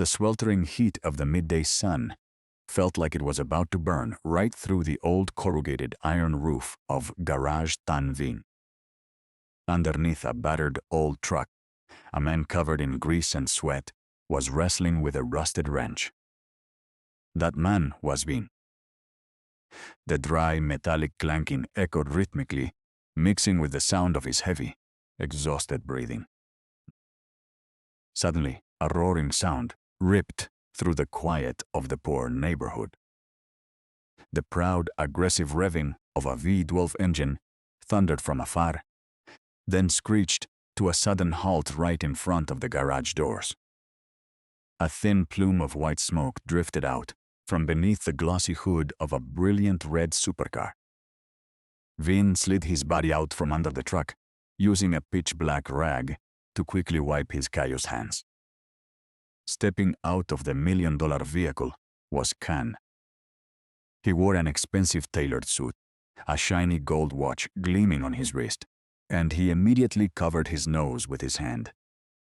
The sweltering heat of the midday sun felt like it was about to burn right through the old corrugated iron roof of Garage Tan Vin. Underneath a battered old truck, a man covered in grease and sweat was wrestling with a rusted wrench. That man was Vin. The dry, metallic clanking echoed rhythmically, mixing with the sound of his heavy, exhausted breathing. Suddenly, a roaring sound ripped through the quiet of the poor neighborhood. The proud, aggressive revving of a V12 engine thundered from afar, then screeched to a sudden halt right in front of the garage doors. A thin plume of white smoke drifted out from beneath the glossy hood of a brilliant red supercar. Vin slid his body out from under the truck, using a pitch-black rag to quickly wipe his callous hands. Stepping out of the $1 million vehicle was Khan. He wore an expensive tailored suit, a shiny gold watch gleaming on his wrist, and he immediately covered his nose with his hand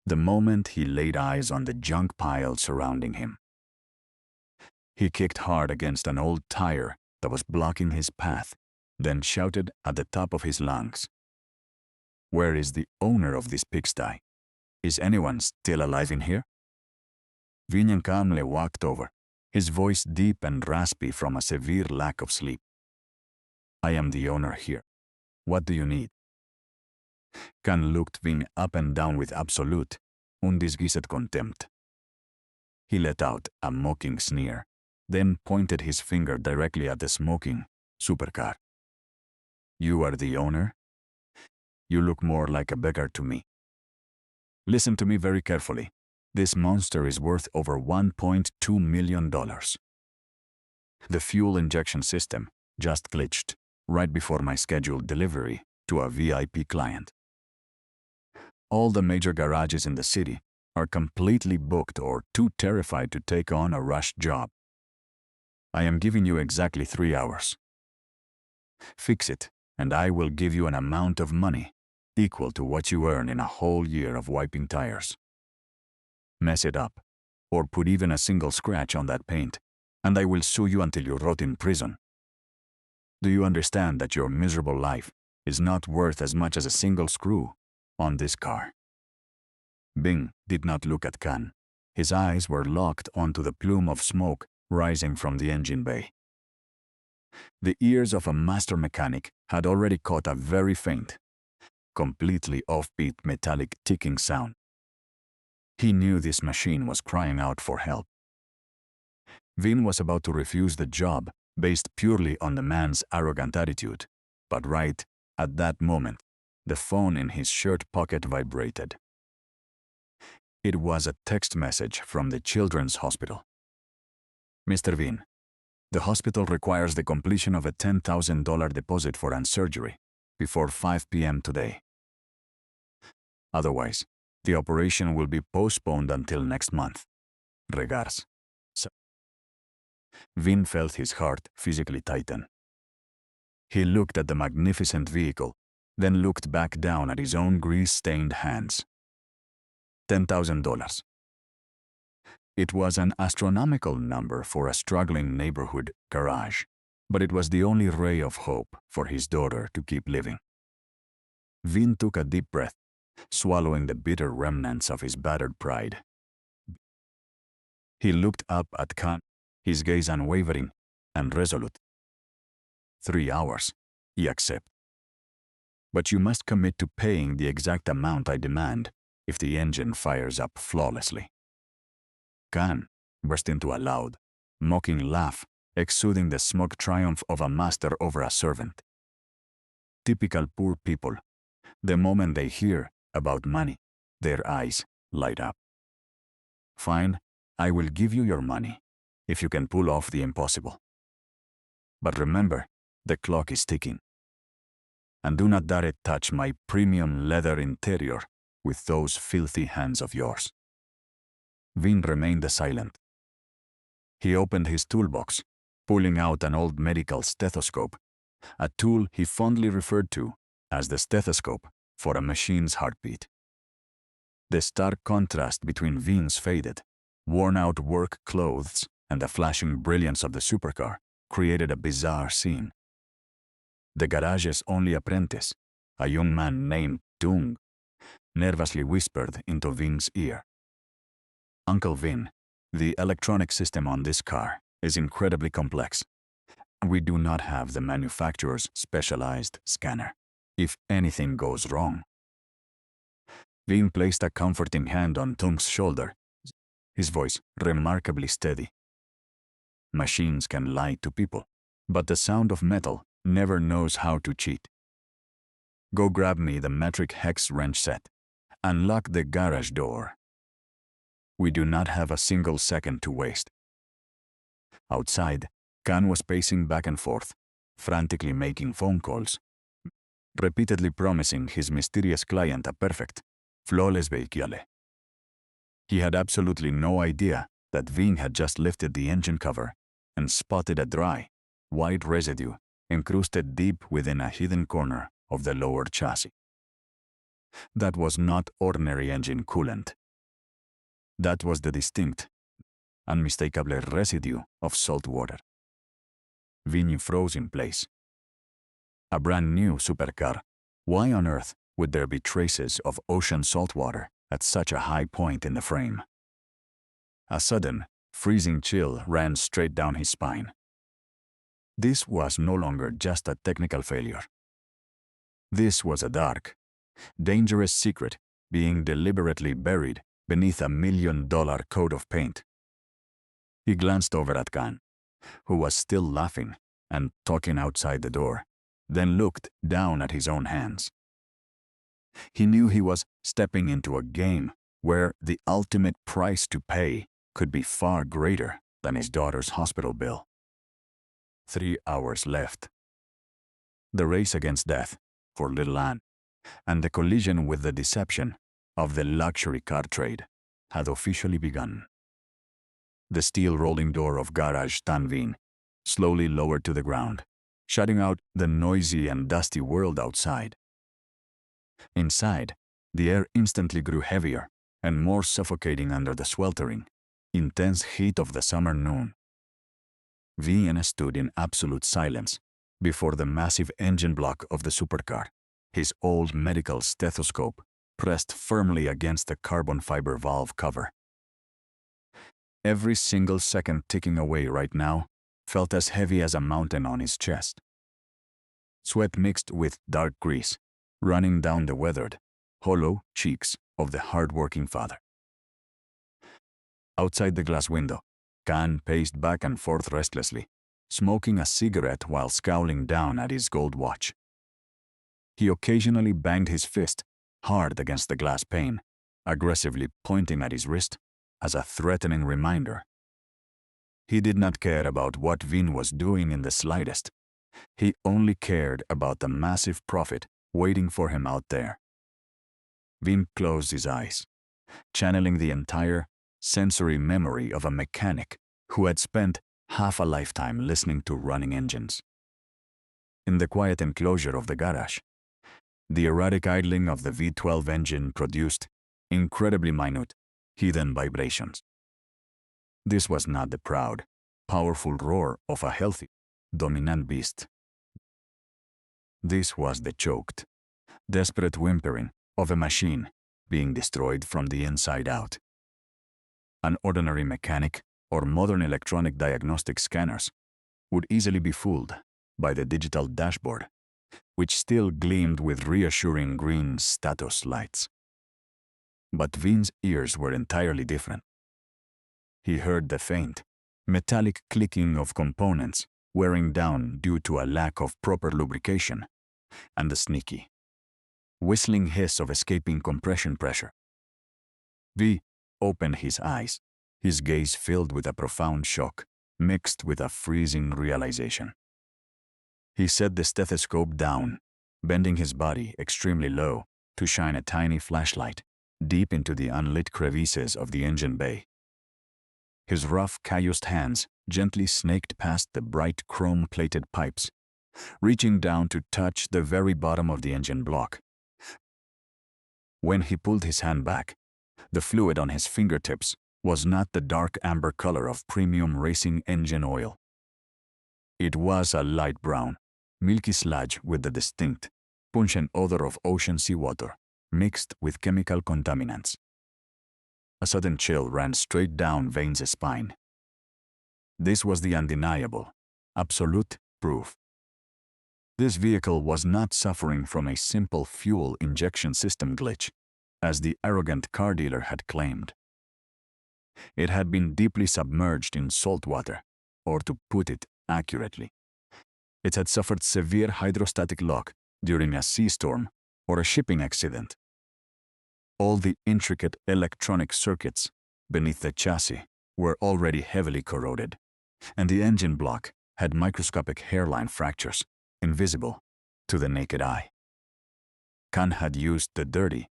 the moment he laid eyes on the junk pile surrounding him. He kicked hard against an old tire that was blocking his path, then shouted at the top of his lungs, "Where is the owner of this pigsty? Is anyone still alive in here?" Vin calmly walked over, his voice deep and raspy from a severe lack of sleep. "I am the owner here. What do you need?" Khan looked Vin up and down with absolute, undisguised contempt. He let out a mocking sneer, then pointed his finger directly at the smoking supercar. "You are the owner? You look more like a beggar to me. Listen to me very carefully. This monster is worth over $1.2 million. The fuel injection system just glitched right before my scheduled delivery to a VIP client. All the major garages in the city are completely booked or too terrified to take on a rush job. I am giving you exactly 3 hours. Fix it, and I will give you an amount of money equal to what you earn in a whole year of wiping tires. Mess it up, or put even a single scratch on that paint, and I will sue you until you rot in prison. Do you understand that your miserable life is not worth as much as a single screw on this car?" Bing did not look at Khan. His eyes were locked onto the plume of smoke rising from the engine bay. The ears of a master mechanic had already caught a very faint, completely offbeat metallic ticking sound. He knew this machine was crying out for help. Vin was about to refuse the job based purely on the man's arrogant attitude, but right at that moment, the phone in his shirt pocket vibrated. It was a text message from the Children's Hospital. "Mr. Vin, the hospital requires the completion of a $10,000 deposit for a surgery before 5 p.m. today. Otherwise, the operation will be postponed until next month. Regards." Vin felt his heart physically tighten. He looked at the magnificent vehicle, then looked back down at his own grease-stained hands. $10,000. It was an astronomical number for a struggling neighborhood garage, but it was the only ray of hope for his daughter to keep living. Vin took a deep breath, swallowing the bitter remnants of his battered pride. He looked up at Khan, his gaze unwavering and resolute. 3 hours, he accepted. But you must commit to paying the exact amount I demand if the engine fires up flawlessly. Khan burst into a loud, mocking laugh, exuding the smug triumph of a master over a servant. Typical poor people, the moment they hear about money, their eyes light up. "Fine, I will give you your money, if you can pull off the impossible. But remember, the clock is ticking. And do not dare it touch my premium leather interior with those filthy hands of yours." Vin remained silent. He opened his toolbox, pulling out an old medical stethoscope, a tool he fondly referred to as the stethoscope for a machine's heartbeat. The stark contrast between Vin's faded, Worn-out work clothes and the flashing brilliance of the supercar created a bizarre scene. The garage's only apprentice, a young man named Tung, nervously whispered into Vin's ear. "Uncle Vin, the electronic system on this car is incredibly complex. We do not have the manufacturer's specialized scanner. If anything goes wrong..." Vin placed a comforting hand on Tung's shoulder, his voice remarkably steady. "Machines can lie to people, but the sound of metal never knows how to cheat. Go grab me the metric hex wrench set. Unlock the garage door. We do not have a single second to waste." Outside, Khan was pacing back and forth, frantically making phone calls, repeatedly promising his mysterious client a perfect, flawless vehicle. He had absolutely no idea that Vin had just lifted the engine cover and spotted a dry, white residue encrusted deep within a hidden corner of the lower chassis. That was not ordinary engine coolant. That was the distinct, unmistakable residue of salt water. Vin froze in place. A brand new supercar. Why on earth would there be traces of ocean salt water at such a high point in the frame? A sudden, freezing chill ran straight down his spine. This was no longer just a technical failure. This was a dark, dangerous secret being deliberately buried beneath $1 million coat of paint. He glanced over at Khan, who was still laughing and talking outside the door, then looked down at his own hands. He knew he was stepping into a game where the ultimate price to pay could be far greater than his daughter's hospital bill. 3 hours left. The race against death for little Anne and the collision with the deception of the luxury car trade had officially begun. The steel rolling door of garage Tanvin slowly lowered to the ground, shutting out the noisy and dusty world outside. Inside, the air instantly grew heavier and more suffocating under the sweltering, intense heat of the summer noon. Vin stood in absolute silence before the massive engine block of the supercar, his old medical stethoscope pressed firmly against the carbon fiber valve cover. Every single second ticking away right now felt as heavy as a mountain on his chest. Sweat mixed with dark grease, running down the weathered, hollow cheeks of the hard-working father. Outside the glass window, Khan paced back and forth restlessly, smoking a cigarette while scowling down at his gold watch. He occasionally banged his fist hard against the glass pane, aggressively pointing at his wrist as a threatening reminder. He did not care about what Vin was doing in the slightest. He only cared about the massive profit waiting for him out there. Vin closed his eyes, channeling the entire sensory memory of a mechanic who had spent half a lifetime listening to running engines. In the quiet enclosure of the garage, the erratic idling of the V12 engine produced incredibly minute, hidden vibrations. This was not the proud, powerful roar of a healthy, dominant beast. This was the choked, desperate whimpering of a machine being destroyed from the inside out. An ordinary mechanic or modern electronic diagnostic scanners would easily be fooled by the digital dashboard, which still gleamed with reassuring green status lights. But Vin's ears were entirely different. He heard the faint, metallic clicking of components wearing down due to a lack of proper lubrication, and the sneaky, whistling hiss of escaping compression pressure. V opened his eyes, his gaze filled with a profound shock, mixed with a freezing realization. He set the stethoscope down, bending his body extremely low to shine a tiny flashlight deep into the unlit crevices of the engine bay. His rough, calloused hands gently snaked past the bright chrome-plated pipes, reaching down to touch the very bottom of the engine block. When he pulled his hand back, the fluid on his fingertips was not the dark amber color of premium racing engine oil. It was a light brown, milky sludge with the distinct, pungent odor of ocean seawater mixed with chemical contaminants. A sudden chill ran straight down Vane's spine. This was the undeniable, absolute proof. This vehicle was not suffering from a simple fuel injection system glitch, as the arrogant car dealer had claimed. It had been deeply submerged in salt water, or to put it accurately, it had suffered severe hydrostatic lock during a sea storm or a shipping accident. All the intricate electronic circuits beneath the chassis were already heavily corroded, and the engine block had microscopic hairline fractures, invisible to the naked eye. Khan had used the dirty,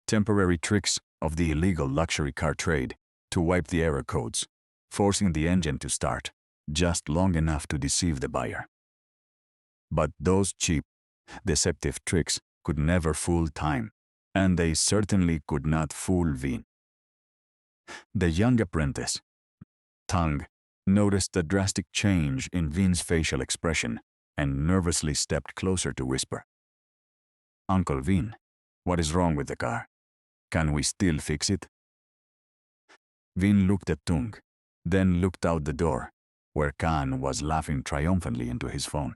temporary tricks of the illegal luxury car trade to wipe the error codes, forcing the engine to start just long enough to deceive the buyer. But those cheap, deceptive tricks could never fool time, and they certainly could not fool Vin. The young apprentice, Tang, noticed the drastic change in Vin's facial expression and nervously stepped closer to whisper, "Uncle Vin, what is wrong with the car? Can we still fix it?" Vin looked at Tung, then looked out the door, where Khan was laughing triumphantly into his phone.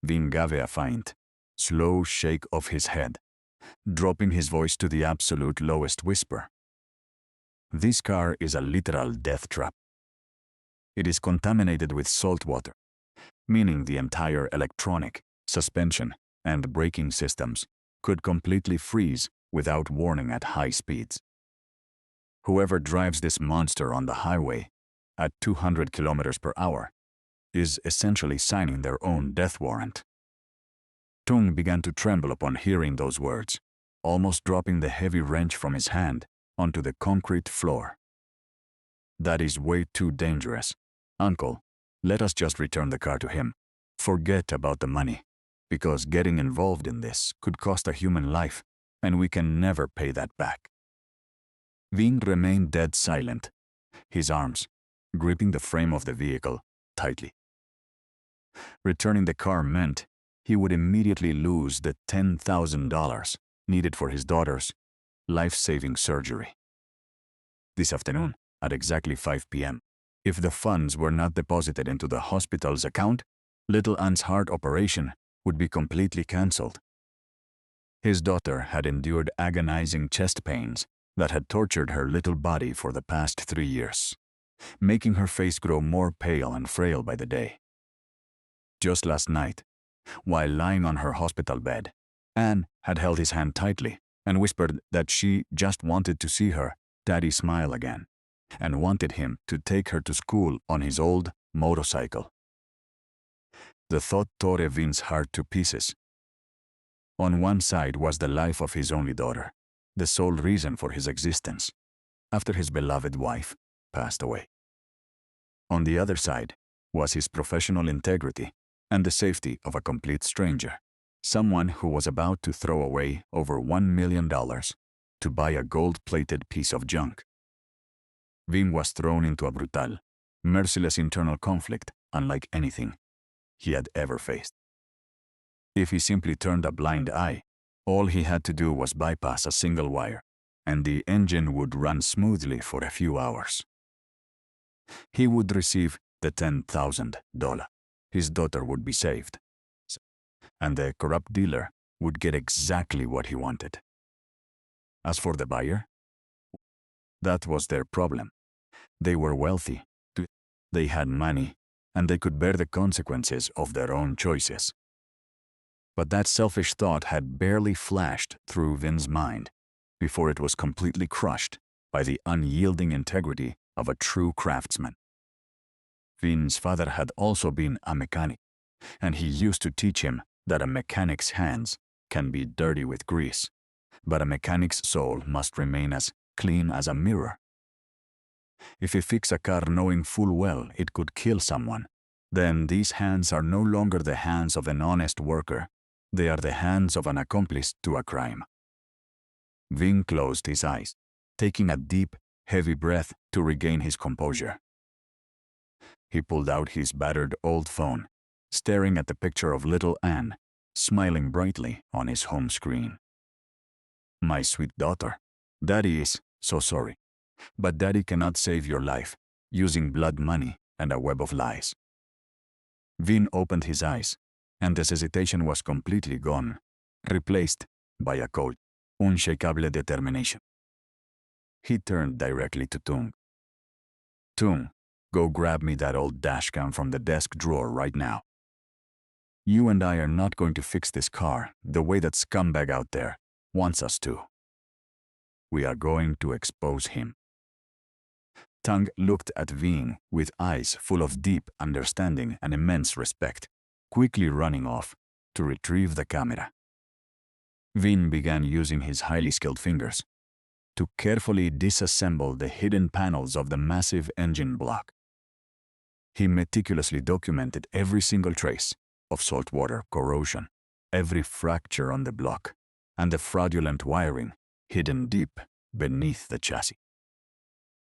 Vin gave a faint, slow shake of his head, dropping his voice to the absolute lowest whisper. "This car is a literal death trap. It is contaminated with salt water, meaning the entire electronic, suspension, and braking systems could completely freeze without warning at high speeds. Whoever drives this monster on the highway at 200 kilometers per hour is essentially signing their own death warrant." Tung began to tremble upon hearing those words, almost dropping the heavy wrench from his hand onto the concrete floor. "That is way too dangerous. Uncle, let us just return the car to him. Forget about the money, because getting involved in this could cost a human life, and we can never pay that back." Vin remained dead silent, his arms gripping the frame of the vehicle tightly. Returning the car meant he would immediately lose the $10,000 needed for his daughter's life-saving surgery. This afternoon, at exactly 5 p.m., if the funds were not deposited into the hospital's account, little Anne's heart operation would be completely cancelled. His daughter had endured agonizing chest pains that had tortured her little body for the past 3 years, making her face grow more pale and frail by the day. Just last night, while lying on her hospital bed, Anne had held his hand tightly and whispered that she just wanted to see her daddy smile again and wanted him to take her to school on his old motorcycle. The thought tore Vin's heart to pieces. On one side was the life of his only daughter, the sole reason for his existence, after his beloved wife passed away. On the other side was his professional integrity and the safety of a complete stranger, someone who was about to throw away over $1 million to buy a gold-plated piece of junk. Vin was thrown into a brutal, merciless internal conflict unlike anything he had ever faced. If he simply turned a blind eye, all he had to do was bypass a single wire, and the engine would run smoothly for a few hours. He would receive the $10,000. His daughter would be saved, and the corrupt dealer would get exactly what he wanted. As for the buyer, that was their problem. They were wealthy, they had money, and they could bear the consequences of their own choices. But that selfish thought had barely flashed through Vin's mind before it was completely crushed by the unyielding integrity of a true craftsman. Vin's father had also been a mechanic, and he used to teach him that a mechanic's hands can be dirty with grease, but a mechanic's soul must remain as clean as a mirror. If you fix a car knowing full well it could kill someone, then these hands are no longer the hands of an honest worker. They are the hands of an accomplice to a crime. Vin closed his eyes, taking a deep, heavy breath to regain his composure. He pulled out his battered old phone, staring at the picture of little Anne, smiling brightly on his home screen. "My sweet daughter, Daddy is so sorry, but Daddy cannot save your life using blood money and a web of lies." Vin opened his eyes, and his hesitation was completely gone, replaced by a cold, unshakable determination. He turned directly to Tung. "Tung, go grab me that old dashcam from the desk drawer right now. You and I are not going to fix this car the way that scumbag out there wants us to. We are going to expose him." Tung looked at Vin with eyes full of deep understanding and immense respect, quickly running off to retrieve the camera. Vin began using his highly skilled fingers to carefully disassemble the hidden panels of the massive engine block. He meticulously documented every single trace of saltwater corrosion, every fracture on the block, and the fraudulent wiring hidden deep beneath the chassis.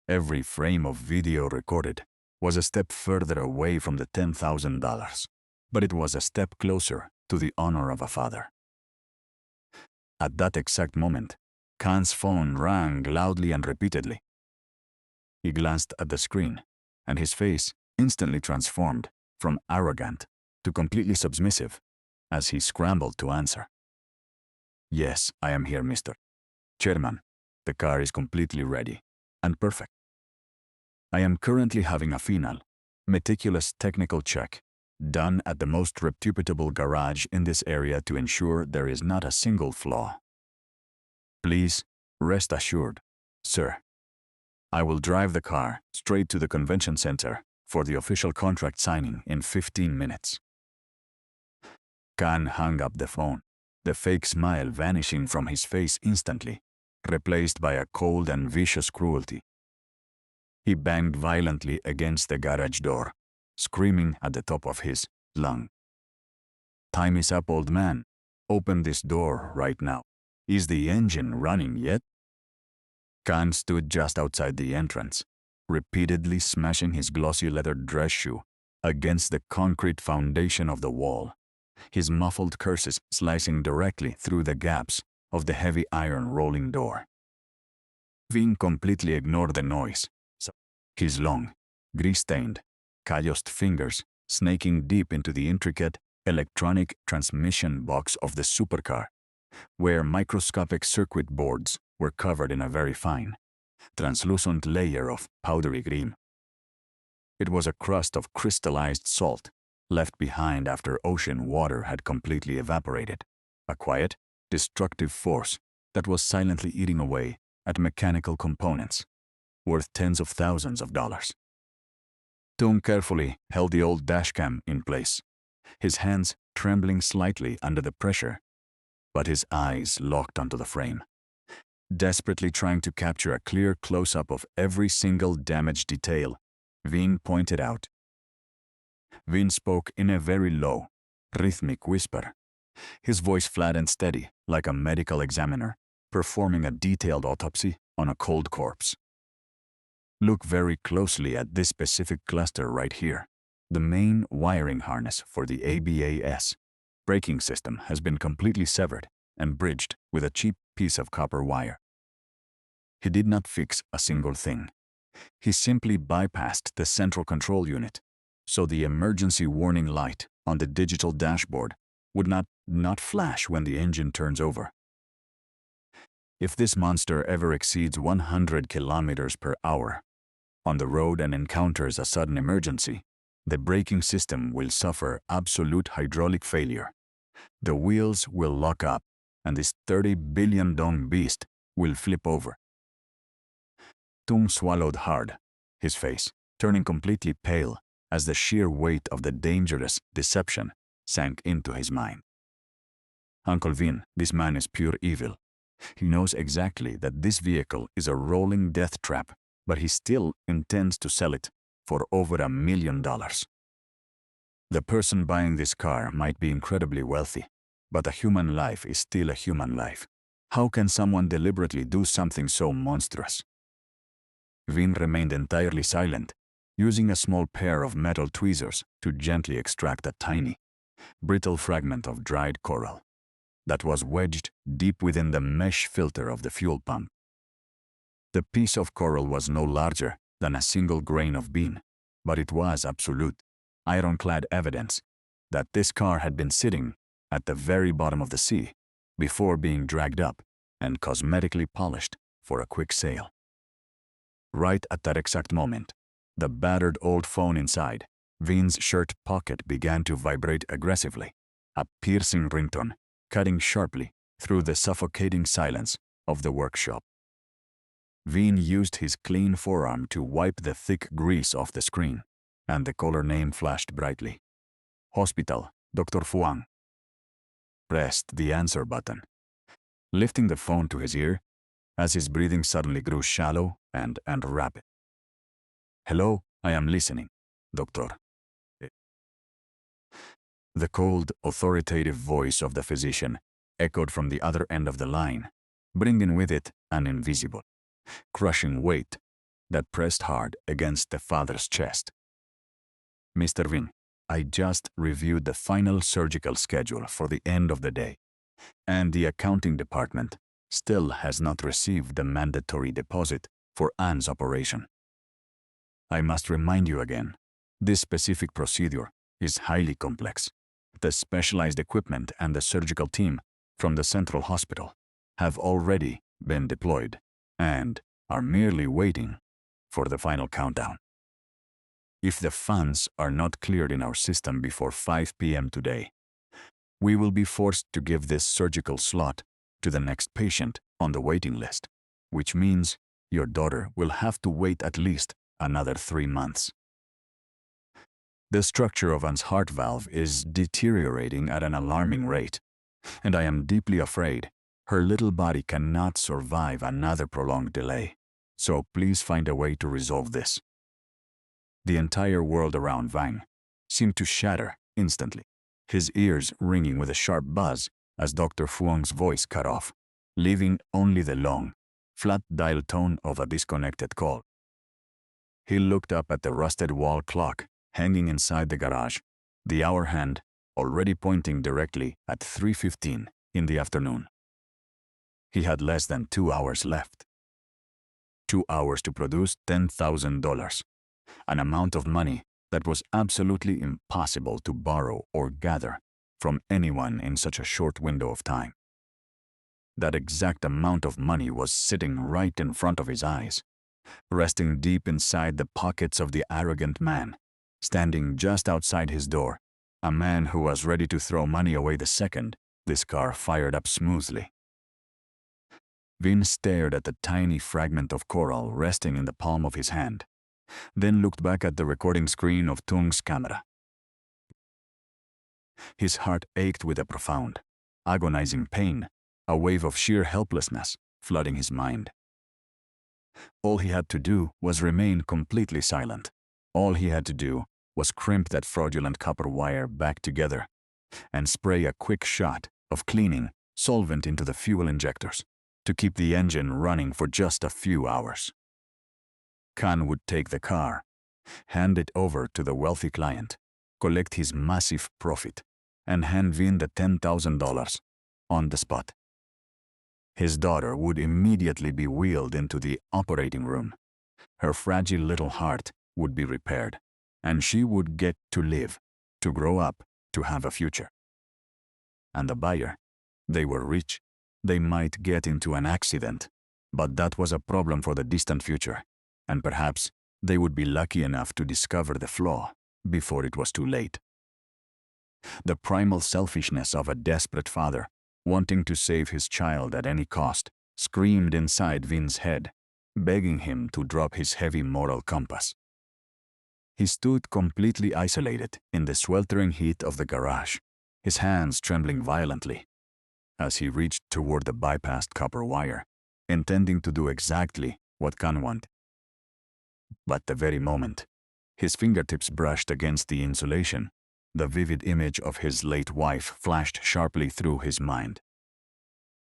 Every frame of video recorded was a step further away from the $10,000, but it was a step closer to the honor of a father. At that exact moment, Khan's phone rang loudly and repeatedly. He glanced at the screen, and his face instantly transformed from arrogant to completely submissive as he scrambled to answer. "Yes, I am here, Mr. Chairman. The car is completely ready and perfect. I am currently having a final, meticulous technical check done at the most reputable garage in this area to ensure there is not a single flaw. Please rest assured, sir. I will drive the car straight to the convention center for the official contract signing in 15 minutes. Khan hung up the phone, the fake smile vanishing from his face instantly, replaced by a cold and vicious cruelty. He banged violently against the garage door, screaming at the top of his lung. "Time is up, old man. Open this door right now. Is the engine running yet?" Khan stood just outside the entrance, repeatedly smashing his glossy leather dress shoe against the concrete foundation of the wall, his muffled curses slicing directly through the gaps of the heavy iron rolling door. Vin completely ignored the noise, his long, grease-stained, calloused fingers snaking deep into the intricate electronic transmission box of the supercar, where microscopic circuit boards were covered in a very fine, translucent layer of powdery green. It was a crust of crystallized salt left behind after ocean water had completely evaporated, a quiet, destructive force that was silently eating away at mechanical components worth tens of thousands of dollars. Tung carefully held the old dashcam in place, his hands trembling slightly under the pressure, but his eyes locked onto the frame, desperately trying to capture a clear close-up of every single damaged detail Vin pointed out. Vin spoke in a very low, rhythmic whisper, his voice flat and steady like a medical examiner performing a detailed autopsy on a cold corpse. "Look very closely at this specific cluster right here. The main wiring harness for the ABAS braking system has been completely severed and bridged with a cheap piece of copper wire. He did not fix a single thing. He simply bypassed the central control unit, so the emergency warning light on the digital dashboard would not flash when the engine turns over. If this monster ever exceeds 100 kilometers per hour on the road and encounters a sudden emergency, the braking system will suffer absolute hydraulic failure. The wheels will lock up, and this 30 billion dong beast will flip over." Tung swallowed hard, his face turning completely pale as the sheer weight of the dangerous deception sank into his mind. "Uncle Vin, this man is pure evil. He knows exactly that this vehicle is a rolling death trap, but he still intends to sell it for over $1 million. The person buying this car might be incredibly wealthy, but a human life is still a human life. How can someone deliberately do something so monstrous?" Vin remained entirely silent, using a small pair of metal tweezers to gently extract a tiny, brittle fragment of dried coral that was wedged deep within the mesh filter of the fuel pump. The piece of coral was no larger than a single grain of bean, but it was absolute, ironclad evidence that this car had been sitting at the very bottom of the sea before being dragged up and cosmetically polished for a quick sale. Right at that exact moment, the battered old phone inside Vin's shirt pocket began to vibrate aggressively, a piercing ringtone cutting sharply through the suffocating silence of the workshop. Vin used his clean forearm to wipe the thick grease off the screen, and the caller name flashed brightly. Hospital, Dr. Fuang. Pressed the answer button, lifting the phone to his ear as his breathing suddenly grew shallow and rapid. Hello, I am listening, Doctor. The cold, authoritative voice of the physician echoed from the other end of the line, bringing with it an invisible, crushing weight that pressed hard against the father's chest. Mr. Vin, I just reviewed the final surgical schedule for the end of the day, and the accounting department still has not received the mandatory deposit for Anne's operation. I must remind you again, this specific procedure is highly complex. The specialized equipment and the surgical team from the central hospital have already been deployed and are merely waiting for the final countdown. If the funds are not cleared in our system before 5 p.m. today, we will be forced to give this surgical slot to the next patient on the waiting list, which means your daughter will have to wait at least another 3 months. The structure of Anne's heart valve is deteriorating at an alarming rate, and I am deeply afraid her little body cannot survive another prolonged delay. So please find a way to resolve this. The entire world around Vang seemed to shatter instantly, his ears ringing with a sharp buzz as Dr. Fuang's voice cut off, leaving only the long, flat dial tone of a disconnected call. He looked up at the rusted wall clock hanging inside the garage, the hour hand already pointing directly at 3:15 in the afternoon. He had less than 2 hours left. 2 hours to produce $10,000, an amount of money that was absolutely impossible to borrow or gather from anyone in such a short window of time. That exact amount of money was sitting right in front of his eyes, resting deep inside the pockets of the arrogant man, standing just outside his door, a man who was ready to throw money away the second this car fired up smoothly. Vin stared at the tiny fragment of coral resting in the palm of his hand, then looked back at the recording screen of Tung's camera. His heart ached with a profound, agonizing pain, a wave of sheer helplessness flooding his mind. All he had to do was remain completely silent. All he had to do was crimp that fraudulent copper wire back together and spray a quick shot of cleaning solvent into the fuel injectors to keep the engine running for just a few hours. Khan would take the car, hand it over to the wealthy client, collect his massive profit, and hand Vin the $10,000 on the spot. His daughter would immediately be wheeled into the operating room. Her fragile little heart would be repaired, and she would get to live, to grow up, to have a future. And the buyer, they were rich. They might get into an accident, but that was a problem for the distant future, and perhaps they would be lucky enough to discover the flaw before it was too late. The primal selfishness of a desperate father, wanting to save his child at any cost, screamed inside Vin's head, begging him to drop his heavy moral compass. He stood completely isolated in the sweltering heat of the garage, his hands trembling violently as he reached toward the bypassed copper wire, intending to do exactly what Khan wanted. But the very moment his fingertips brushed against the insulation, the vivid image of his late wife flashed sharply through his mind.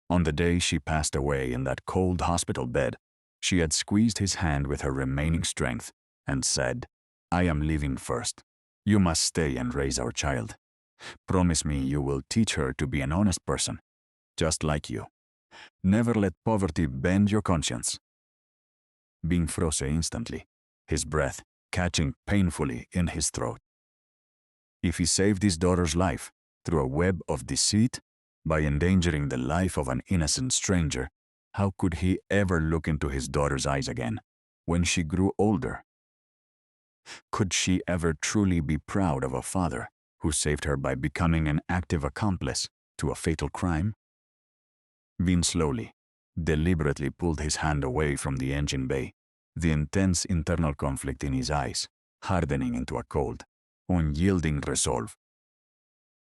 On the day she passed away in that cold hospital bed, She had squeezed his hand with her remaining strength and said, "I am leaving first. You must stay and raise our child. Promise me you will teach her to be an honest person, just like you. Never let poverty bend your conscience." Vin froze instantly, his breath catching painfully in his throat. If he saved his daughter's life through a web of deceit, by endangering the life of an innocent stranger, how could he ever look into his daughter's eyes again when she grew older? Could she ever truly be proud of a father who saved her by becoming an active accomplice to a fatal crime? Vin slowly, deliberately pulled his hand away from the engine bay, the intense internal conflict in his eyes hardening into a cold, unyielding resolve.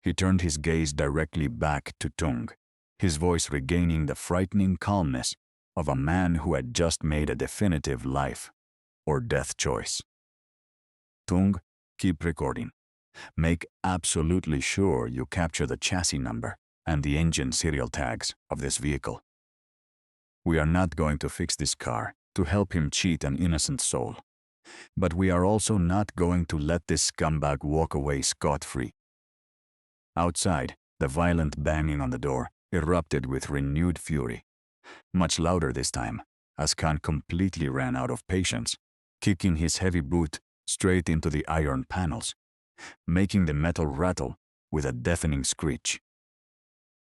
He turned his gaze directly back to Tung, his voice regaining the frightening calmness of a man who had just made a definitive life or death choice. "Tung, keep recording. Make absolutely sure you capture the chassis number and the engine serial tags of this vehicle. We are not going to fix this car to help him cheat an innocent soul, but we are also not going to let this scumbag walk away scot-free." Outside, the violent banging on the door erupted with renewed fury, much louder this time, as Khan completely ran out of patience, kicking his heavy boot straight into the iron panels, making the metal rattle with a deafening screech.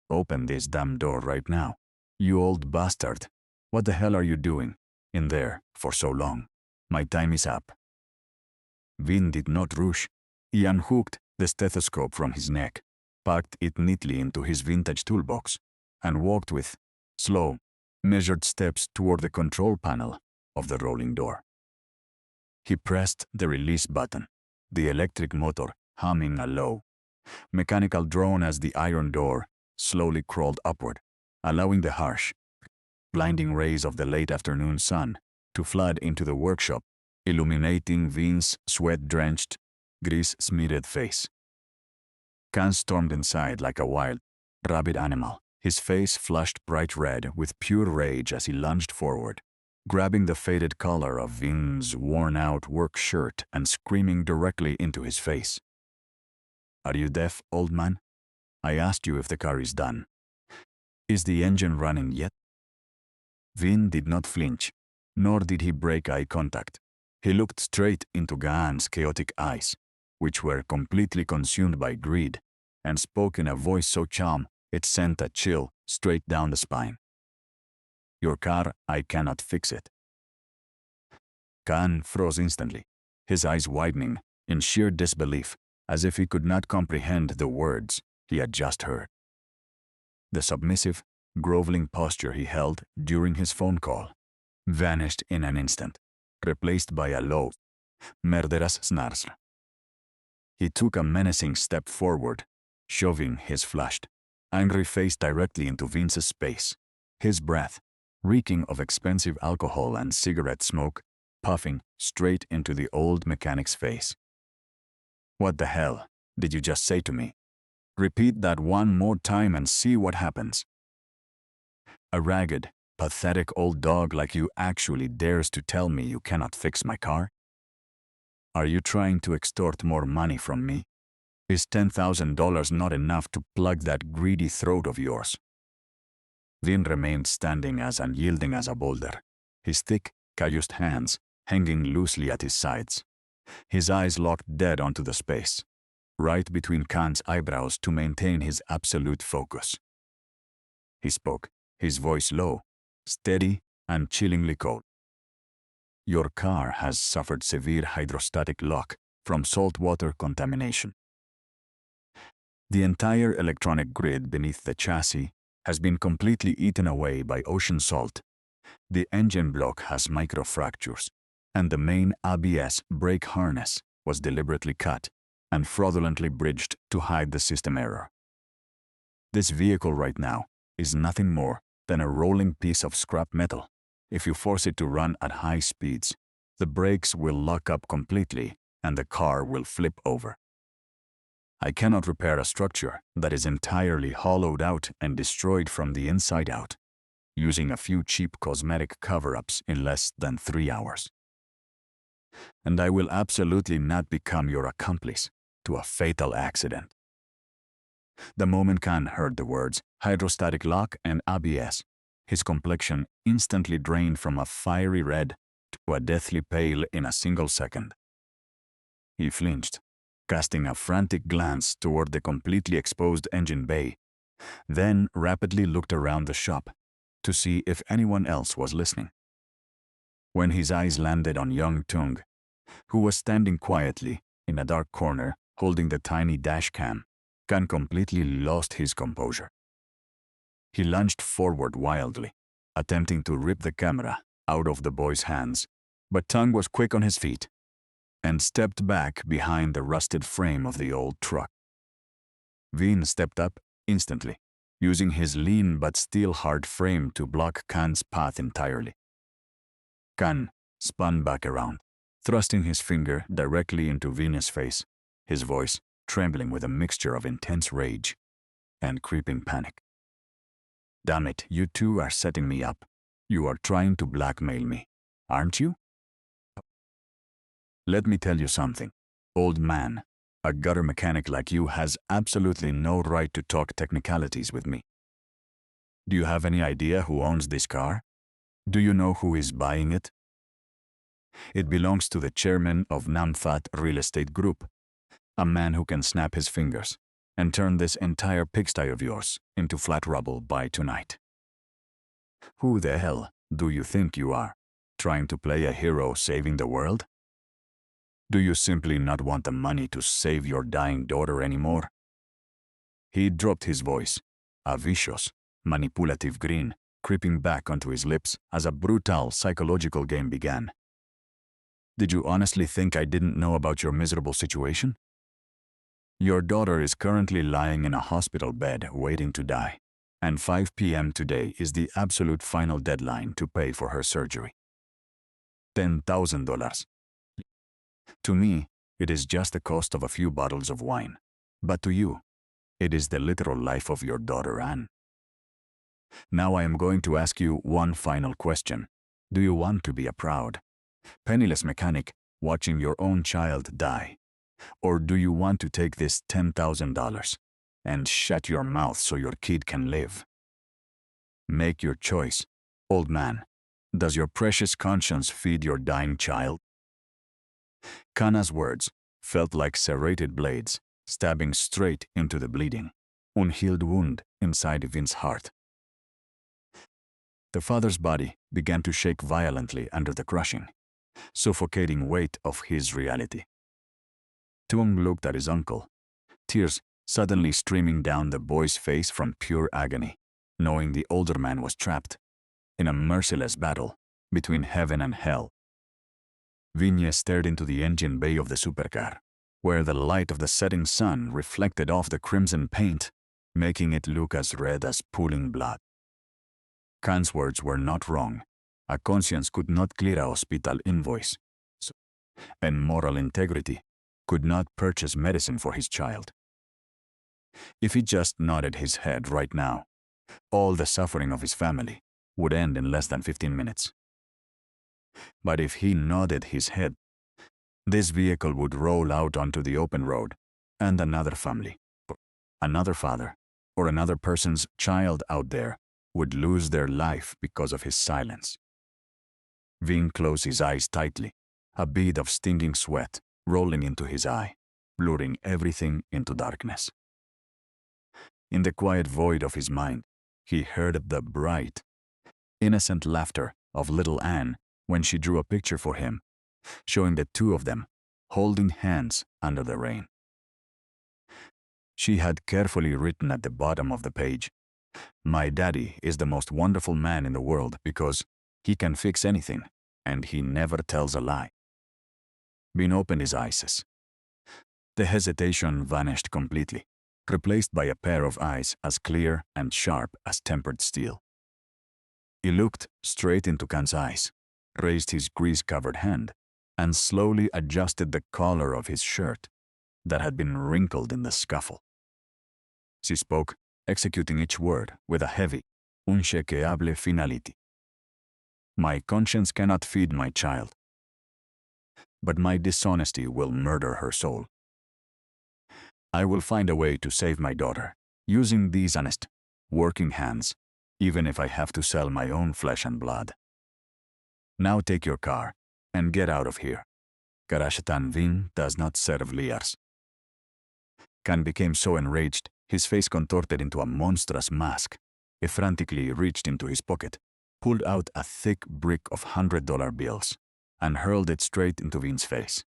"Open this damn door right now, you old bastard. What the hell are you doing in there for so long? My time is up." Vin did not rush. He unhooked the stethoscope from his neck, packed it neatly into his vintage toolbox, and walked with slow, measured steps toward the control panel of the rolling door. He pressed the release button, the electric motor humming a low, mechanical drone as the iron door slowly crawled upward, allowing the harsh, blinding rays of the late afternoon sun to flood into the workshop, illuminating Vin's sweat-drenched, grease-smeared face. Khan stormed inside like a wild, rabid animal, his face flushed bright red with pure rage as he lunged forward, grabbing the faded collar of Vin's worn-out work shirt and screaming directly into his face. "Are you deaf, old man? I asked you if the car is done. Is the engine running yet?" Vin did not flinch, nor did he break eye contact. He looked straight into Khan's chaotic eyes, which were completely consumed by greed, and spoke in a voice so calm it sent a chill straight down the spine. "Your car, I cannot fix it." Khan froze instantly, his eyes widening in sheer disbelief, as if he could not comprehend the words he had just heard. The submissive, groveling posture he held during his phone call vanished in an instant, replaced by a low, murderous snarl. He took a menacing step forward, shoving his flushed, angry face directly into Vince's space, his breath, reeking of expensive alcohol and cigarette smoke, puffing straight into the old mechanic's face. "What the hell did you just say to me? Repeat that one more time and see what happens." "A ragged, pathetic old dog like you actually dares to tell me you cannot fix my car? Are you trying to extort more money from me? Is $10,000 not enough to plug that greedy throat of yours?" Vin remained standing as unyielding as a boulder, his thick, calloused hands hanging loosely at his sides, his eyes locked dead onto the space, right between Khan's eyebrows to maintain his absolute focus. He spoke, his voice low, steady, and chillingly cold. "Your car has suffered severe hydrostatic lock from saltwater contamination. The entire electronic grid beneath the chassis has been completely eaten away by ocean salt. The engine block has microfractures, and the main ABS brake harness was deliberately cut and fraudulently bridged to hide the system error. This vehicle right now is nothing more than a rolling piece of scrap metal. If you force it to run at high speeds, the brakes will lock up completely and the car will flip over. I cannot repair a structure that is entirely hollowed out and destroyed from the inside out. using a few cheap cosmetic cover-ups in less than 3 hours. And I will absolutely not become your accomplice to a fatal accident. The moment Khan heard the words hydrostatic lock and ABS, his complexion instantly drained from a fiery red to a deathly pale in a single second. He flinched, casting a frantic glance toward the completely exposed engine bay, then rapidly looked around the shop to see if anyone else was listening. When his eyes landed on young Tung, who was standing quietly in a dark corner holding the tiny dash cam, Khan completely lost his composure. He lunged forward wildly, attempting to rip the camera out of the boy's hands, but Tung was quick on his feet and stepped back behind the rusted frame of the old truck. Vin stepped up instantly, using his lean but steel-hard frame to block Khan's path entirely. Khan spun back around, thrusting his finger directly into Vin's face, his voice trembling with a mixture of intense rage and creeping panic. "Damn it, you two are setting me up. You are trying to blackmail me, aren't you? Let me tell you something, old man. A gutter mechanic like you has absolutely no right to talk technicalities with me. Do you have any idea who owns this car? Do you know who is buying it? It belongs to the chairman of Namfat Real Estate Group, a man who can snap his fingers and turn this entire pigsty of yours into flat rubble by tonight. Who the hell do you think you are, trying to play a hero saving the world? Do you simply not want the money to save your dying daughter anymore?" He dropped his voice, a vicious, manipulative grin creeping back onto his lips as a brutal psychological game began. "Did you honestly think I didn't know about your miserable situation? Your daughter is currently lying in a hospital bed waiting to die, and 5 p.m. today is the absolute final deadline to pay for her surgery. $10,000. To me, it is just the cost of a few bottles of wine, but to you, it is the literal life of your daughter Anne. Now I am going to ask you one final question. Do you want to be a proud, penniless mechanic watching your own child die? Or do you want to take this $10,000 and shut your mouth so your kid can live? Make your choice, old man. Does your precious conscience feed your dying child?" Kana's words felt like serrated blades stabbing straight into the bleeding, unhealed wound inside Vin's heart. The father's body began to shake violently under the crushing, suffocating weight of his reality. Tung looked at his uncle, tears suddenly streaming down the boy's face from pure agony, knowing the older man was trapped in a merciless battle between heaven and hell. Vigne stared into the engine bay of the supercar, where the light of the setting sun reflected off the crimson paint, making it look as red as pooling blood. Khan's words were not wrong. A conscience could not clear a hospital invoice, and moral integrity could not purchase medicine for his child. If he just nodded his head right now, all the suffering of his family would end in less than 15 minutes. But if he nodded his head, this vehicle would roll out onto the open road, and another family, another father, or another person's child out there would lose their life because of his silence. Vin closed his eyes tightly, a bead of stinging sweat rolling into his eye, blurring everything into darkness. In the quiet void of his mind, he heard the bright, innocent laughter of little Anne when she drew a picture for him, showing the two of them holding hands under the rain. She had carefully written at the bottom of the page, "My daddy is the most wonderful man in the world because he can fix anything, and he never tells a lie." Vin opened his eyes. The hesitation vanished completely, replaced by a pair of eyes as clear and sharp as tempered steel. He looked straight into Khan's eyes, raised his grease-covered hand, and slowly adjusted the collar of his shirt that had been wrinkled in the scuffle. She spoke, executing each word with a heavy, uncheckable finality. My conscience cannot feed my child, but my dishonesty will murder her soul. I will find a way to save my daughter, using these honest, working hands, even if I have to sell my own flesh and blood. Now take your car and get out of here. Garashtan Vin does not serve liars. Khan became so enraged, his face contorted into a monstrous mask. He frantically reached into his pocket, pulled out a thick brick of $100 bills, and hurled it straight into Vin's face.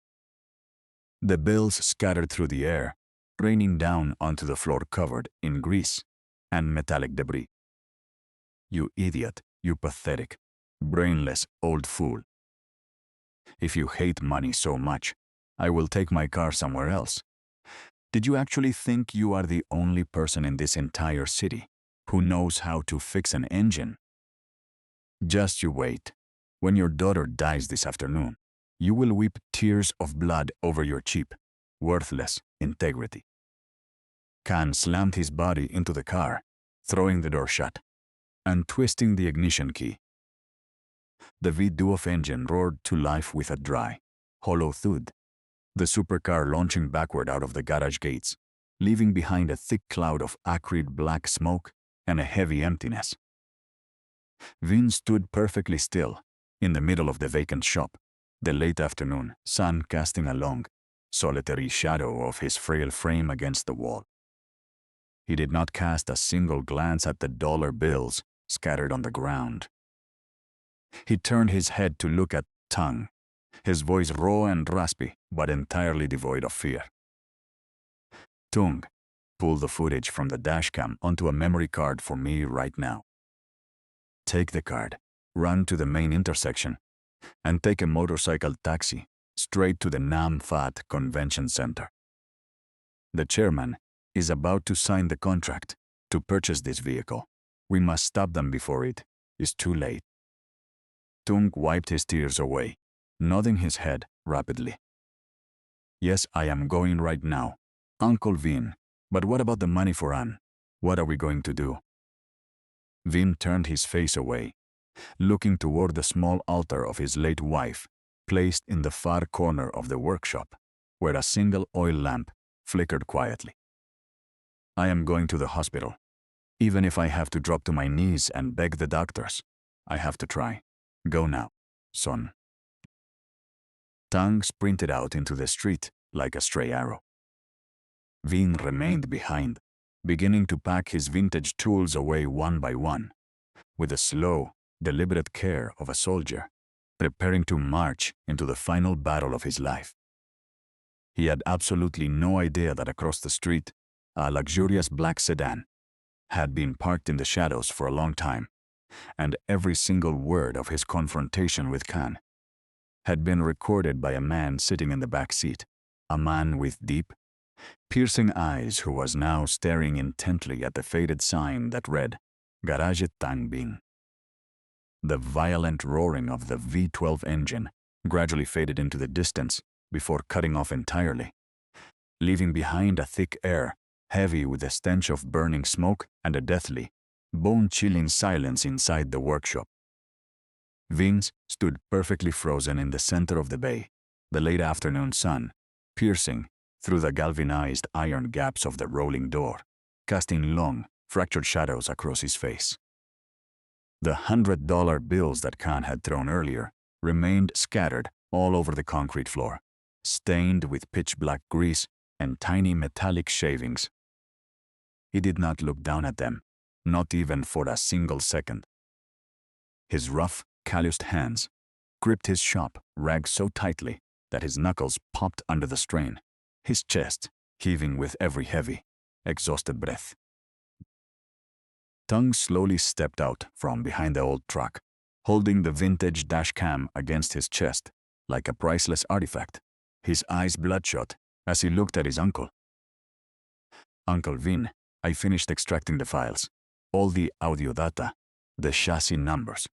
The bills scattered through the air, raining down onto the floor covered in grease and metallic debris. You idiot, you pathetic, brainless old fool. If you hate money so much, I will take my car somewhere else. Did you actually think you are the only person in this entire city who knows how to fix an engine? Just you wait. When your daughter dies this afternoon, you will weep tears of blood over your cheap, worthless integrity. Khan slammed his body into the car, throwing the door shut, and twisting the ignition key. The V12 engine roared to life with a dry, hollow thud, the supercar launching backward out of the garage gates, leaving behind a thick cloud of acrid black smoke and a heavy emptiness. Vin stood perfectly still, in the middle of the vacant shop, the late afternoon sun casting a long, solitary shadow of his frail frame against the wall. He did not cast a single glance at the dollar bills scattered on the ground. He turned his head to look at Tung, his voice raw and raspy, but entirely devoid of fear. Tung, pull the footage from the dashcam onto a memory card for me right now. Take the card, run to the main intersection, and take a motorcycle taxi straight to the Nam Phat Convention Center. The chairman is about to sign the contract to purchase this vehicle. We must stop them before it is too late. Tung wiped his tears away, nodding his head rapidly. Yes, I am going right now. Uncle Vin, but what about the money for Anne? What are we going to do? Vin turned his face away, looking toward the small altar of his late wife, placed in the far corner of the workshop, where a single oil lamp flickered quietly. I am going to the hospital. Even if I have to drop to my knees and beg the doctors, I have to try. Go now, son. Tang sprinted out into the street like a stray arrow. Vin remained behind, beginning to pack his vintage tools away one by one, with the slow, deliberate care of a soldier, preparing to march into the final battle of his life. He had absolutely no idea that across the street, a luxurious black sedan had been parked in the shadows for a long time, and every single word of his confrontation with Khan had been recorded by a man sitting in the back seat, a man with deep, piercing eyes who was now staring intently at the faded sign that read, Garage Tang Bing. The violent roaring of the V12 engine gradually faded into the distance before cutting off entirely, leaving behind a thick air heavy with the stench of burning smoke and a deathly, bone-chilling silence inside the workshop. Vince stood perfectly frozen in the center of the bay, the late afternoon sun piercing through the galvanized iron gaps of the rolling door, casting long, fractured shadows across his face. The $100 bills that Khan had thrown earlier remained scattered all over the concrete floor, stained with pitch-black grease and tiny metallic shavings. He did not look down at them, not even for a single second. His rough, calloused hands gripped his shop rag so tightly that his knuckles popped under the strain, his chest heaving with every heavy, exhausted breath. Tung slowly stepped out from behind the old truck, holding the vintage dash cam against his chest like a priceless artifact, his eyes bloodshot as he looked at his uncle. Uncle Vin, I finished extracting the files, all the audio data, the chassis numbers,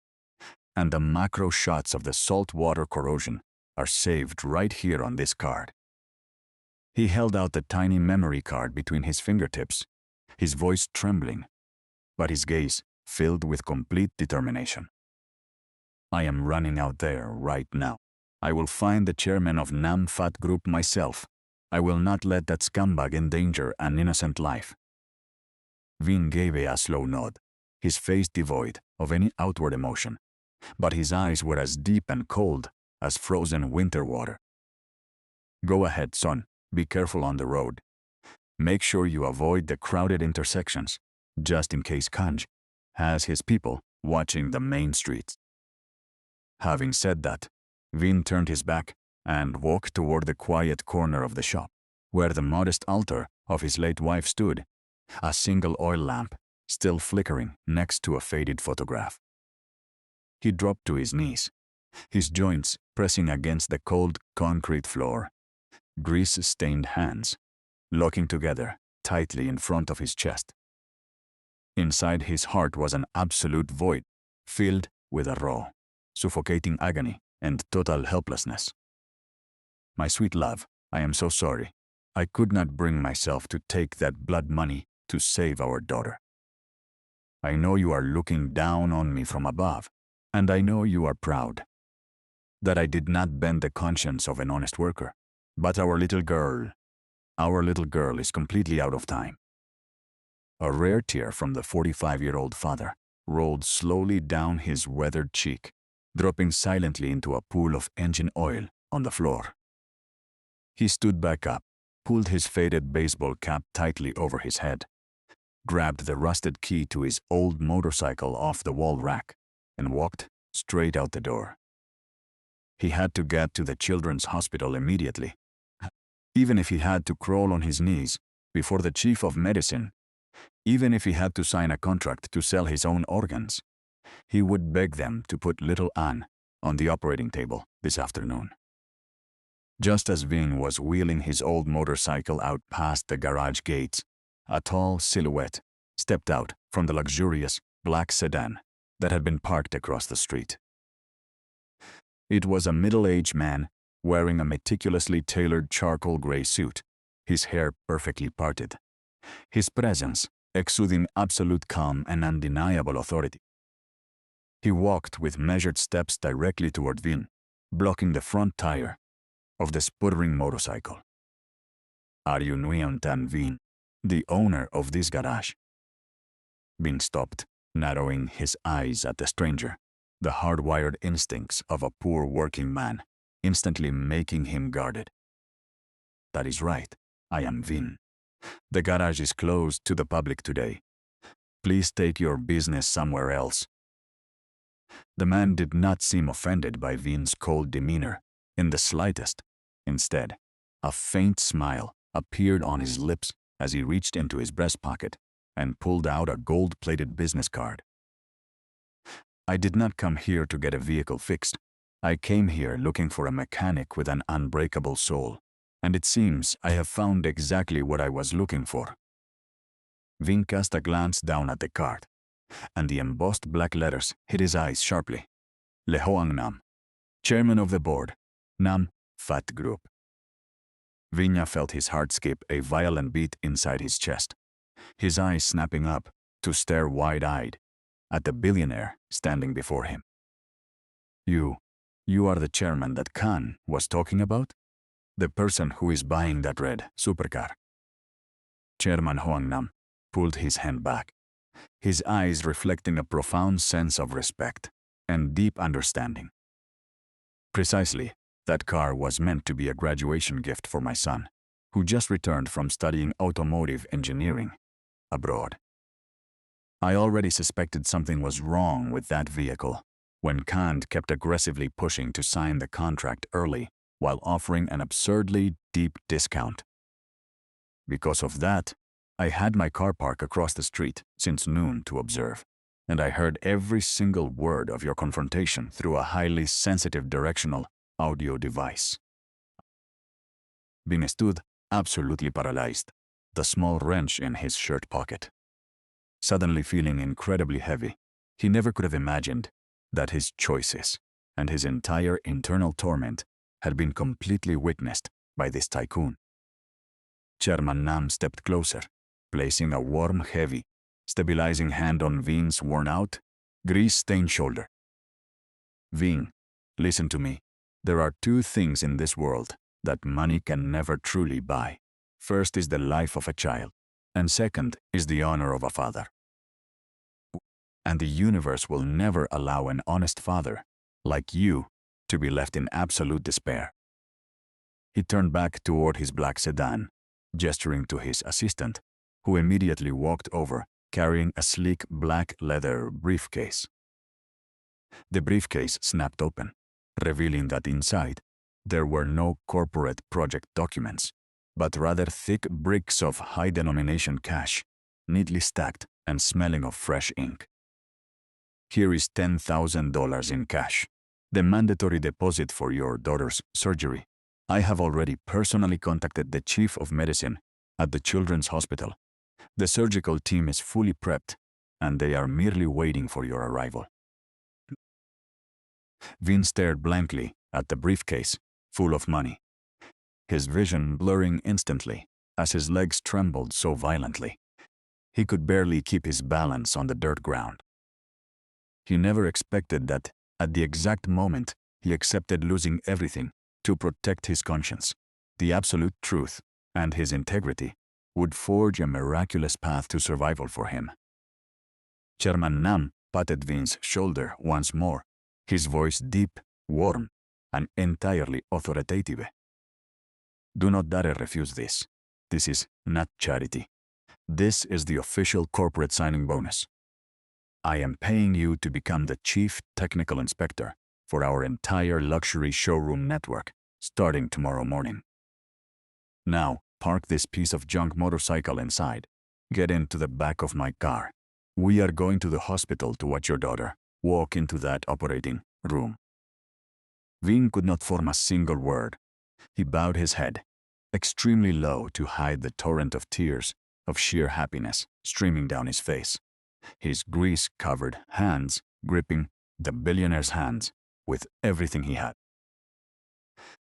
and the macro shots of the saltwater corrosion are saved right here on this card. He held out the tiny memory card between his fingertips, his voice trembling, but his gaze filled with complete determination. I am running out there right now. I will find the chairman of Nam Fat Group myself. I will not let that scumbag endanger an innocent life. Vin gave a slow nod, his face devoid of any outward emotion, but his eyes were as deep and cold as frozen winter water. Go ahead, son. Be careful on the road. Make sure you avoid the crowded intersections, just in case Kanj has his people watching the main streets. Having said that, Vin turned his back and walked toward the quiet corner of the shop, where the modest altar of his late wife stood, a single oil lamp still flickering next to a faded photograph. He dropped to his knees, his joints pressing against the cold concrete floor, grease-stained hands locking together tightly in front of his chest. Inside his heart was an absolute void, filled with a raw, suffocating agony and total helplessness. My sweet love, I am so sorry. I could not bring myself to take that blood money to save our daughter. I know you are looking down on me from above, and I know you are proud that I did not bend the conscience of an honest worker. But our little girl is completely out of time. A rare tear from the 45-year-old father rolled slowly down his weathered cheek, dropping silently into a pool of engine oil on the floor. He stood back up, pulled his faded baseball cap tightly over his head, grabbed the rusted key to his old motorcycle off the wall rack, and walked straight out the door. He had to get to the children's hospital immediately. Even if he had to crawl on his knees before the chief of medicine, even if he had to sign a contract to sell his own organs, he would beg them to put little Anne on the operating table this afternoon. Just as Vin was wheeling his old motorcycle out past the garage gates, a tall silhouette stepped out from the luxurious black sedan that had been parked across the street. It was a middle-aged man wearing a meticulously tailored charcoal gray suit, his hair perfectly parted, his presence exuding absolute calm and undeniable authority. He walked with measured steps directly toward Vin, blocking the front tire of the sputtering motorcycle. Are you Nguyen Tan Vin, the owner of this garage? Vin stopped, narrowing his eyes at the stranger, the hardwired instincts of a poor working man instantly making him guarded. That is right, I am Vin. The garage is closed to the public today. Please take your business somewhere else. The man did not seem offended by Vin's cold demeanor in the slightest. Instead, a faint smile appeared on his lips as he reached into his breast pocket and pulled out a gold-plated business card. I did not come here to get a vehicle fixed. I came here looking for a mechanic with an unbreakable soul, and it seems I have found exactly what I was looking for. Vin cast a glance down at the card, and the embossed black letters hit his eyes sharply. Le Hoang Nam, chairman of the board, Nam Fat Group. Vinya felt his heart skip a violent beat inside his chest, his eyes snapping up to stare wide-eyed at the billionaire standing before him. You are the chairman that Khan was talking about? The person who is buying that red supercar. Chairman Hoang Nam pulled his hand back, his eyes reflecting a profound sense of respect and deep understanding. Precisely, that car was meant to be a graduation gift for my son, who just returned from studying automotive engineering abroad. I already suspected something was wrong with that vehicle when Kant kept aggressively pushing to sign the contract early while offering an absurdly deep discount. Because of that, I had my car park across the street since noon to observe, and I heard every single word of your confrontation through a highly sensitive directional audio device. Vin stood absolutely paralyzed, the small wrench in his shirt pocket. Suddenly feeling incredibly heavy, he never could have imagined that his choices and his entire internal torment had been completely witnessed by this tycoon. Chairman Nam stepped closer, placing a warm, heavy, stabilizing hand on Vin's worn-out, grease-stained shoulder. Vin, listen to me. There are two things in this world that money can never truly buy. First is the life of a child, and second is the honor of a father. And the universe will never allow an honest father, like you, to be left in absolute despair. He turned back toward his black sedan, gesturing to his assistant, who immediately walked over, carrying a sleek black leather briefcase. The briefcase snapped open, revealing that inside there were no corporate project documents, but rather thick bricks of high-denomination cash, neatly stacked and smelling of fresh ink. Here is $10,000 in cash, the mandatory deposit for your daughter's surgery. I have already personally contacted the chief of medicine at the children's hospital. The surgical team is fully prepped, and they are merely waiting for your arrival. Vin stared blankly at the briefcase, full of money, his vision blurring instantly as his legs trembled so violently. He could barely keep his balance on the dirt ground. He never expected that, at the exact moment he accepted losing everything to protect his conscience, the absolute truth, and his integrity, would forge a miraculous path to survival for him. Chairman Nam patted Vin's shoulder once more, his voice deep, warm, and entirely authoritative. Do not dare refuse this. This is not charity. This is the official corporate signing bonus. I am paying you to become the chief technical inspector for our entire luxury showroom network, starting tomorrow morning. Now, park this piece of junk motorcycle inside. Get into the back of my car. We are going to the hospital to watch your daughter walk into that operating room. Vin could not form a single word. He bowed his head, extremely low to hide the torrent of tears of sheer happiness streaming down his face, his grease-covered hands gripping the billionaire's hands with everything he had.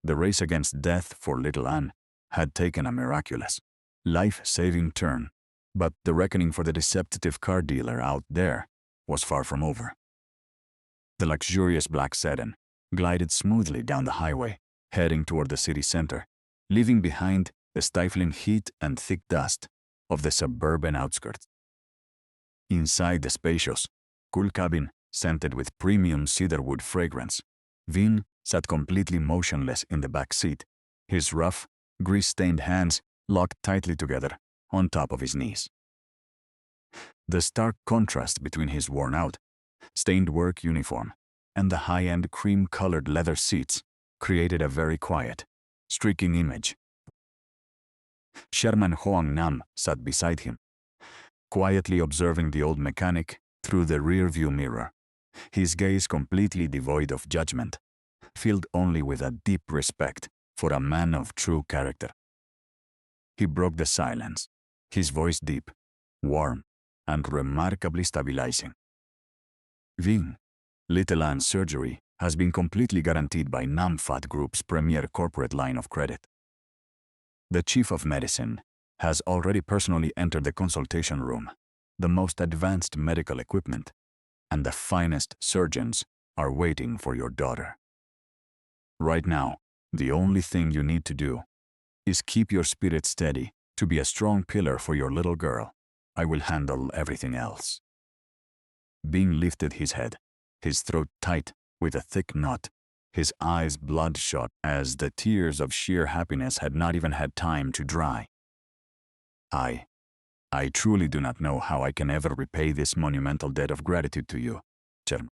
The race against death for little Anne had taken a miraculous, life-saving turn, but the reckoning for the deceptive car dealer out there was far from over. The luxurious black sedan glided smoothly down the highway, heading toward the city center, leaving behind the stifling heat and thick dust of the suburban outskirts. Inside the spacious, cool cabin, scented with premium cedarwood fragrance, Vin sat completely motionless in the back seat, his rough, grease-stained hands locked tightly together on top of his knees. The stark contrast between his worn-out, stained work uniform and the high-end cream-colored leather seats created a very quiet, streaking image. Chairman Hoang Nam sat beside him, quietly observing the old mechanic through the rear-view mirror, his gaze completely devoid of judgment, filled only with a deep respect for a man of true character. He broke the silence, his voice deep, warm, and remarkably stabilizing. Vin, Little Anne's surgery has been completely guaranteed by Namfat Group's premier corporate line of credit. The chief of medicine has already personally entered the consultation room. The most advanced medical equipment and the finest surgeons are waiting for your daughter. Right now, the only thing you need to do is keep your spirit steady to be a strong pillar for your little girl. I will handle everything else. Bing lifted his head, his throat tight with a thick knot, his eyes bloodshot as the tears of sheer happiness had not even had time to dry. I truly do not know how I can ever repay this monumental debt of gratitude to you, Chairman.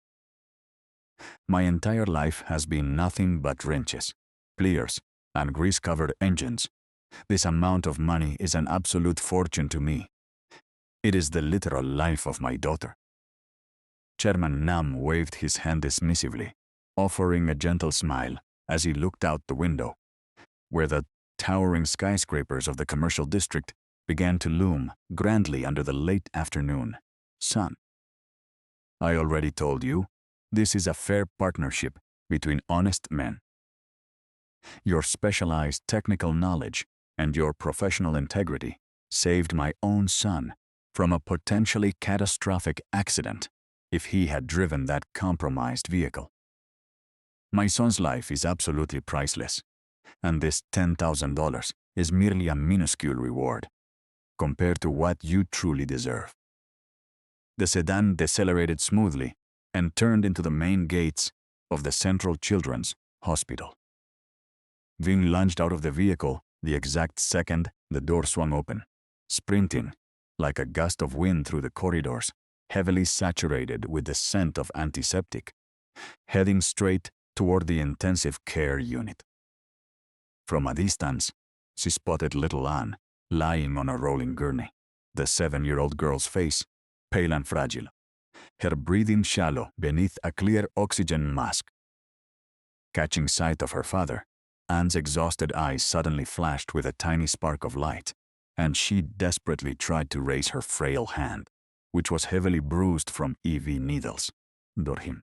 My entire life has been nothing but wrenches, pliers, and grease-covered engines. This amount of money is an absolute fortune to me. It is the literal life of my daughter. Chairman Nam waved his hand dismissively, offering a gentle smile as he looked out the window, where the towering skyscrapers of the commercial district began to loom grandly under the late afternoon sun. I already told you, this is a fair partnership between honest men. Your specialized technical knowledge and your professional integrity saved my own son from a potentially catastrophic accident if he had driven that compromised vehicle. My son's life is absolutely priceless, and this $10,000 is merely a minuscule reward compared to what you truly deserve. The sedan decelerated smoothly and turned into the main gates of the Central Children's Hospital. Ving lunged out of the vehicle the exact second the door swung open, sprinting like a gust of wind through the corridors, heavily saturated with the scent of antiseptic, heading straight toward the intensive care unit. From a distance, she spotted little Anne lying on a rolling gurney, the 7-year-old girl's face pale and fragile, her breathing shallow beneath a clear oxygen mask. Catching sight of her father, Anne's exhausted eyes suddenly flashed with a tiny spark of light, and she desperately tried to raise her frail hand, which was heavily bruised from EV needles. Dorhim.